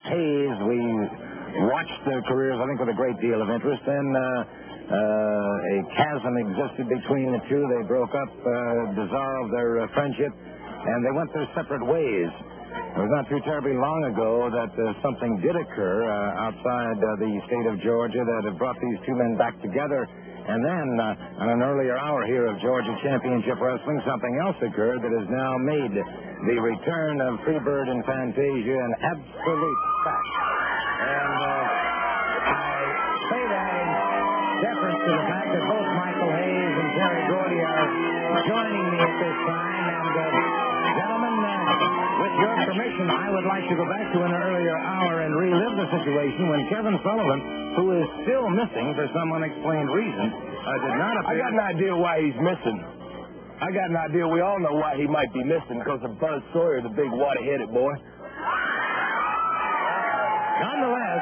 Hayes, we watched their careers, I think, with a great deal of interest. Then a chasm existed between the two. They broke up, dissolved their friendship, and they went their separate ways. It was not too terribly long ago that something did occur outside the state of Georgia that had brought these two men back together. And then, on an earlier hour here of Georgia Championship Wrestling, something else occurred that has now made the return of Freebird and Fantasia an absolute fact. And I say that in deference to the fact that both Michael Hayes and Terry Gordy are joining me at this time. And, gentlemen, with your permission, I would like to go back to an earlier hour and relive the situation when Kevin Sullivan, who is still missing for some unexplained reason, did not appear. I got an idea why he's missing. I got an idea. We all know why he might be missing, because of Buzz Sawyer, the big water-headed boy. Nonetheless,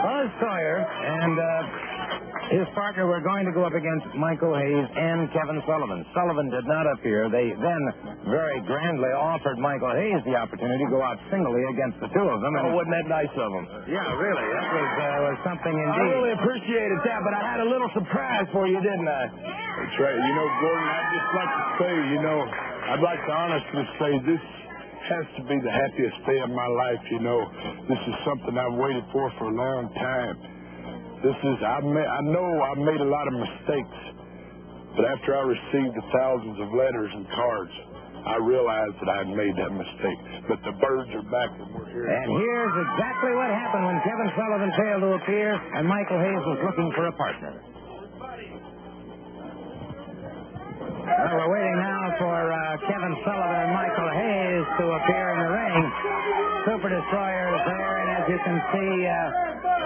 Buzz Sawyer and his partner were going to go up against Michael Hayes and Kevin Sullivan. Sullivan did not appear. They then very grandly offered Michael Hayes the opportunity to go out singly against the two of them. Oh, wasn't that nice of them? Yeah, really. That was something indeed. I really appreciated that, but I had a little surprise for you, didn't I? That's right. You know, Gordon, I'd just like to say, I'd like to honestly say this has to be the happiest day of my life, This is something I've waited for a long time. I know I've made a lot of mistakes, but after I received the thousands of letters and cards, I realized that I had made that mistake. But the birds are back and we're here. And here's exactly what happened when Kevin Sullivan failed to appear and Michael Hayes was looking for a partner. Well, we're waiting now for Kevin Sullivan and Michael Hayes to appear in the ring. Super Destroyer is there, and as you can see,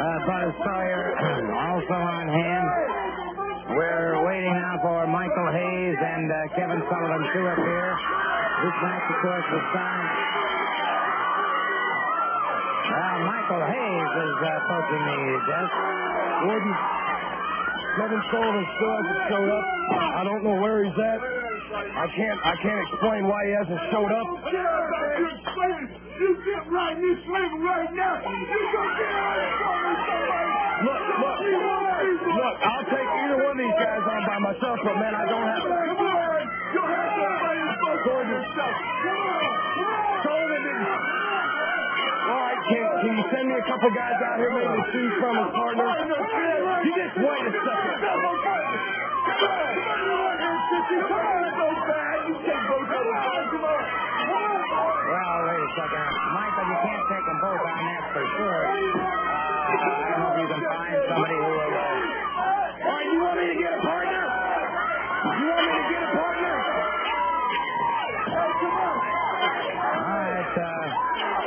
Buzz Sawyer also on hand. We're waiting now for Michael Hayes and Kevin Sullivan to appear. This match, of course, was signed. Well, Michael Hayes is approaching the desk. Gordon, Kevin Sullivan still hasn't showed up. I don't know where he's at. I can't explain why he hasn't showed up. You get right in this label right now. You gonna get out of somebody. Look, I'll take either one of these guys on by myself, but man, I don't have to. Come on. You'll have somebody Gordon, Sullivan didn't. All right, can you send me a couple guys out here maybe to choose from his partner? You just wait a second. Well, wait a second. Michael, you can't take them both on, that's for sure. I don't know if you can find somebody who will... All right, you want me to get a partner? All right,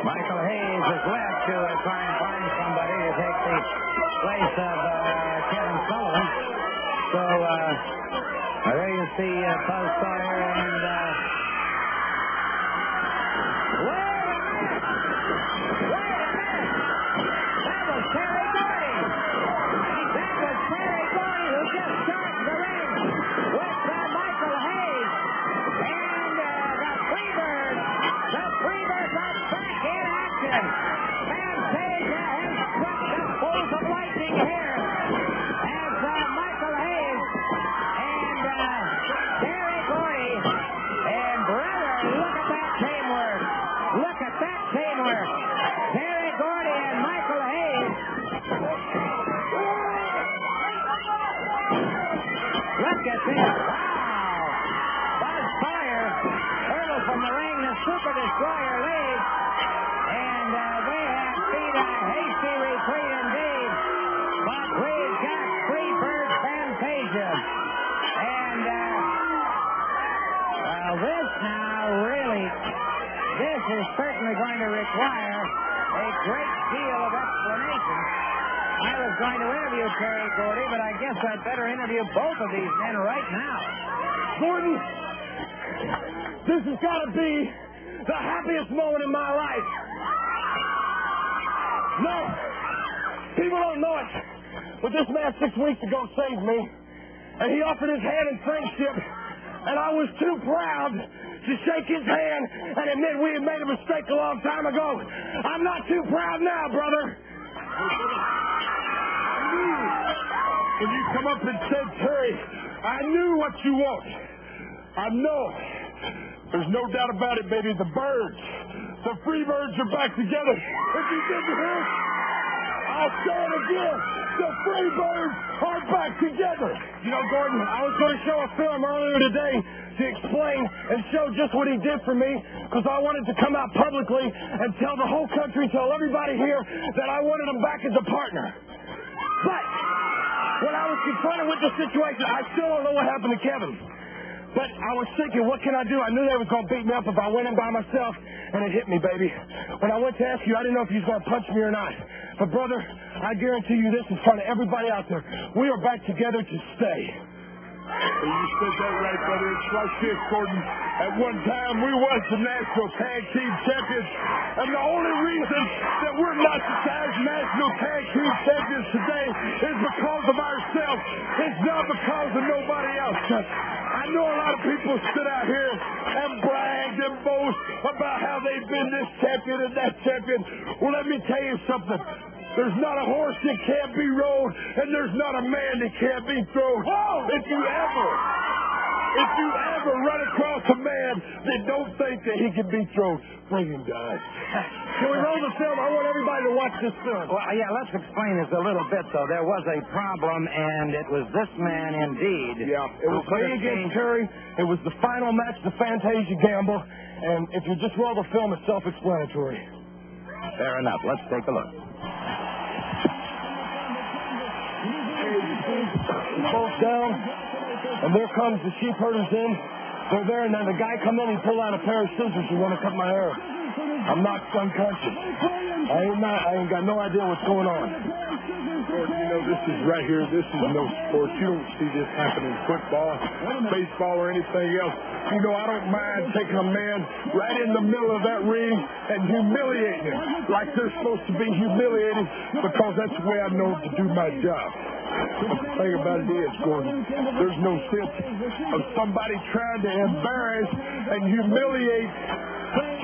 Michael Hayes is left to try and find somebody to take the place of Kevin Sullivan. So, there you see Buzz Sawyer and... Super Destroyer leads, and they have beat a hasty retreat indeed. But we've got Freebirds Fantasia. And, this is certainly going to require a great deal of explanation. I was going to interview Terry Gordy, but I guess I'd better interview both of these men right now. Gordon, this has got to be the happiest moment in my life. No, people don't know it, but this man 6 weeks ago saved me, and he offered his hand in friendship, and I was too proud to shake his hand and admit we had made a mistake a long time ago. I'm not too proud now, brother. When you come up and said, Terry, I knew what you want. I know. There's no doubt about it, baby. The birds, the Freebirds are back together. If you didn't hear it, I'll say it again. The Freebirds are back together. You know, Gordon, I was going to show a film earlier today to explain and show just what he did for me, because I wanted to come out publicly and tell the whole country, tell everybody here that I wanted him back as a partner. But when I was confronted with the situation, I still don't know what happened to Kevin. But I was thinking, what can I do? I knew they were going to beat me up if I went in by myself, and it hit me, baby. When I went to ask you, I didn't know if you was going to punch me or not. But, brother, I guarantee you this in front of everybody out there. We are back together to stay. You said that right, brother. It's like this, Gordon. At one time, we was the National Tag Team Champions, and the only reason that we're not the National Tag Team Champions today is because of ourselves. It's not because of nobody else. I know a lot of people sit out here and brag and boast about how they've been this champion and that champion. Well, let me tell you something. There's not a horse that can't be rode, and there's not a man that can't be thrown. If you ever run across a man that don't think that he can be thrown, bring him, guys. Can we roll the film? I want everybody to watch this film. Well, yeah, let's explain this a little bit, though. There was a problem, and it was this man, indeed. Yeah, it was me against Terry. It was the final match, the Fantasia Gamble, and if you just roll the film, it's self-explanatory. Fair enough. Let's take a look. Both down, and there comes the Sheepherders in. They're there, and then the guy come in, he pulled out a pair of scissors to want to cut my hair. I'm knocked unconscious. I ain't got no idea what's going on. Gordon, you know, this is right here. This is no sport. You don't see this happen in football, baseball, or anything else. You know, I don't mind taking a man right in the middle of that ring and humiliating him like they're supposed to be humiliated, because that's the way I know to do my job. But the thing about it is, Gordon, there's no sense of somebody trying to embarrass and humiliate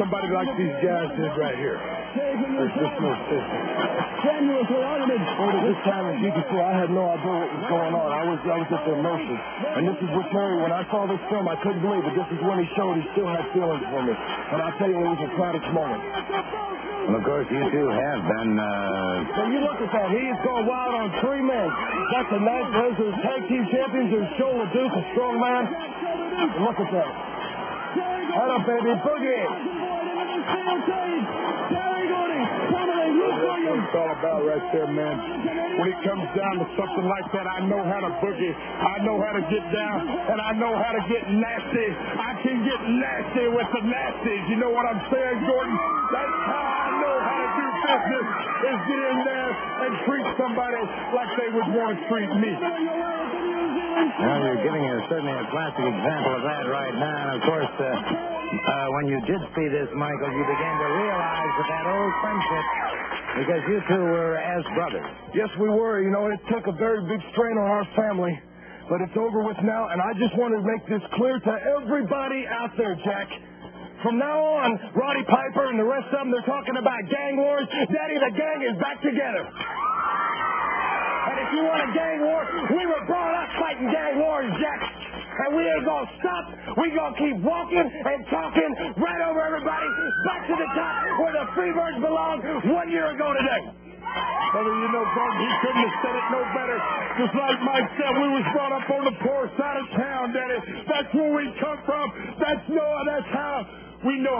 somebody like these guys did right here. There's just no sense. This time, as you can see, I had no idea what was going on. I was at their mercy. And this is what Terry, when I saw this film, I couldn't believe it. This is when he showed he still had feelings for me. And I'll tell you, it was a proudest moment. Well, of course, you two have been, So you look at that. He is going wild on 3 men. That's the 9th place of the tag team champions. There's LeDuc, a strong man. And look at that. Head up, baby. Boogie. That's what it's all about right there, man. When it comes down to something like that, I know how to boogie. I know how to get down, and I know how to get nasty. I can get nasty with the nasties. You know what I'm saying, Gordon? That's how I know how to do business, is get in there and treat somebody like they would want to treat me. well, you're giving us certainly a classic example of that right now. And, of course, when you did see this, Michael, you began to realize that old friendship, because you two were as brothers. Yes, we were. You know, it took a very big strain on our family, but it's over with now, and I just want to make this clear to everybody out there, Jack. From now on, Roddy Piper and the rest of them, they're talking about gang wars. Daddy, the gang is back together. And if you want a gang war, we were brought up fighting gang wars, Jack. And we ain't going to stop. We going to keep walking and talking right over everybody back to the top where the Freebirds belong 1 year ago today. Brother, you know, Gordon, he couldn't have said it no better. Just like Mike said, we was brought up on the poor side of town, Daddy. That's where we come from. That's how we know.